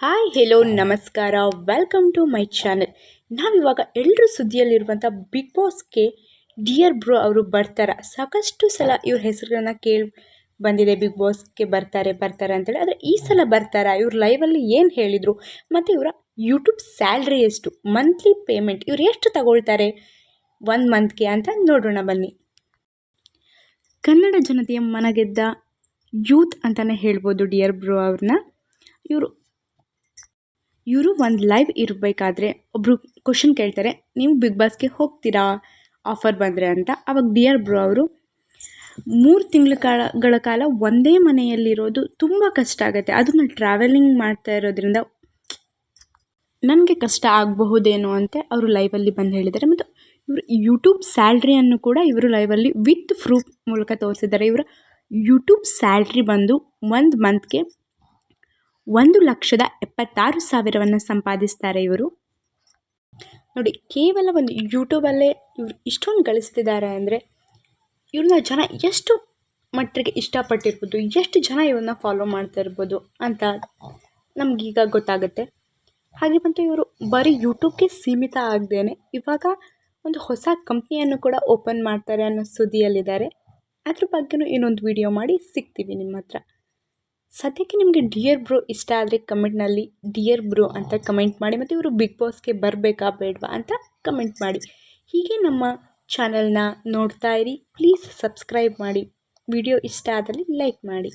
Hi hello ನಮಸ್ಕಾರ welcome to my channel. ನಾವಿವಾಗ ಎಲ್ಲರೂ ಸುದ್ದಿಯಲ್ಲಿರುವಂಥ ಬಿಗ್ ಬಾಸ್ಗೆ ಡಿಯರ್ ಬ್ರೋ ಅವರು ಬರ್ತಾರೆ. ಸಾಕಷ್ಟು ಸಲ ಇವ್ರ ಹೆಸರನ್ನು ಕೇಳಿ ಬಂದಿದೆ, ಬಿಗ್ ಬಾಸ್ಗೆ ಬರ್ತಾರೆ ಅಂತೇಳಿ. ಆದರೆ ಈ ಸಲ ಬರ್ತಾರಾ? ಇವ್ರು ಲೈವಲ್ಲಿ ಏನು ಹೇಳಿದರು ಮತ್ತು ಇವರ ಯೂಟ್ಯೂಬ್ ಸ್ಯಾಲ್ರಿ ಎಷ್ಟು, ಮಂತ್ಲಿ ಪೇಮೆಂಟ್ ಇವ್ರು ಎಷ್ಟು ತಗೊಳ್ತಾರೆ ಒಂದು ಮಂತ್ಗೆ ಅಂತ ನೋಡೋಣ ಬನ್ನಿ. ಕನ್ನಡ ಜನತೆಯ ಮನಗೆದ್ದ ಯೂತ್ ಅಂತಲೇ ಹೇಳ್ಬೋದು ಡಿಯರ್ ಬ್ರೋ ಅವ್ರನ್ನ. ಇವರು ಒಂದು ಲೈವ್ ಇರಬೇಕಾದ್ರೆ ಒಬ್ಬರು ಕ್ವಶನ್ ಕೇಳ್ತಾರೆ, ನೀವು ಬಿಗ್ ಬಾಸ್ಗೆ ಹೋಗ್ತೀರಾ ಆಫರ್ ಬಂದರೆ ಅಂತ. ಆವಾಗ ಡಿಯರ್ ಬ್ರೋ ಅವರು 3 ತಿಂಗಳ ಕಾಲ ಒಂದೇ ಮನೆಯಲ್ಲಿರೋದು ತುಂಬ ಕಷ್ಟ ಆಗುತ್ತೆ, ಅದು ನಾನು ಟ್ರಾವೆಲಿಂಗ್ ಮಾಡ್ತಾ ಇರೋದ್ರಿಂದ ನನಗೆ ಕಷ್ಟ ಆಗಬಹುದೇನೋ ಅಂತ ಅವರು ಲೈವಲ್ಲಿ ಬಂದು ಹೇಳಿದ್ದಾರೆ. ಮತ್ತು ಇವರು ಯೂಟ್ಯೂಬ್ ಸ್ಯಾಲ್ರಿಯನ್ನು ಕೂಡ ಇವರು ಲೈವಲ್ಲಿ ವಿತ್ ಪ್ರೂಫ್ ಮೂಲಕ ತೋರಿಸಿದ್ದಾರೆ. ಇವರ ಯೂಟ್ಯೂಬ್ ಸ್ಯಾಲ್ರಿ ಬಂದು ಒಂದು ಮಂತ್ಗೆ 1,76,000 ಸಂಪಾದಿಸ್ತಾರೆ ಇವರು. ನೋಡಿ, ಕೇವಲ ಒಂದು ಯೂಟ್ಯೂಬಲ್ಲೇ ಇವರು ಇಷ್ಟೊಂದು ಗಳಿಸ್ತಿದ್ದಾರೆ ಅಂದರೆ ಇವ್ರನ್ನ ಜನ ಎಷ್ಟು ಮಟ್ಟಿಗೆ ಇಷ್ಟಪಟ್ಟಿರ್ಬೋದು, ಎಷ್ಟು ಜನ ಇವ್ರನ್ನ ಫಾಲೋ ಮಾಡ್ತಾ ಇರ್ಬೋದು ಅಂತ ನಮಗೀಗ ಗೊತ್ತಾಗುತ್ತೆ. ಹಾಗೆ ಮತ್ತು ಇವರು ಬರೀ ಯೂಟ್ಯೂಬ್ಗೆ ಸೀಮಿತ ಆಗದೇನೆ ಇವಾಗ ಒಂದು ಹೊಸ ಕಂಪ್ನಿಯನ್ನು ಕೂಡ ಓಪನ್ ಮಾಡ್ತಾರೆ ಅನ್ನೋ ಸುದ್ದಿಯಲ್ಲಿದ್ದಾರೆ. ಅದ್ರ ಬಗ್ಗೆನೂ ಇನ್ನೊಂದು ವಿಡಿಯೋ ಮಾಡಿ ಸಿಗ್ತೀವಿ ನಿಮ್ಮ ಹತ್ರ. ಸದ್ಯಕ್ಕೆ ನಿಮಗೆ ಡಿಯರ್ ಬ್ರೋ ಇಷ್ಟ ಆದರೆ ಕಮೆಂಟ್ನಲ್ಲಿ ಡಿಯರ್ ಬ್ರೋ ಅಂತ ಕಮೆಂಟ್ ಮಾಡಿ, ಮತ್ತು ಇವರು ಬಿಗ್ ಬಾಸ್ಗೆ ಬರಬೇಕಾ ಬೇಡವಾ ಅಂತ ಕಮೆಂಟ್ ಮಾಡಿ. ಹೀಗೆ ನಮ್ಮ ಚಾನಲ್ನ ನೋಡ್ತಾ ಇರಿ. ಪ್ಲೀಸ್ ಸಬ್ಸ್ಕ್ರೈಬ್ ಮಾಡಿ. ವಿಡಿಯೋ ಇಷ್ಟ ಆದಲ್ಲಿ ಲೈಕ್ ಮಾಡಿ.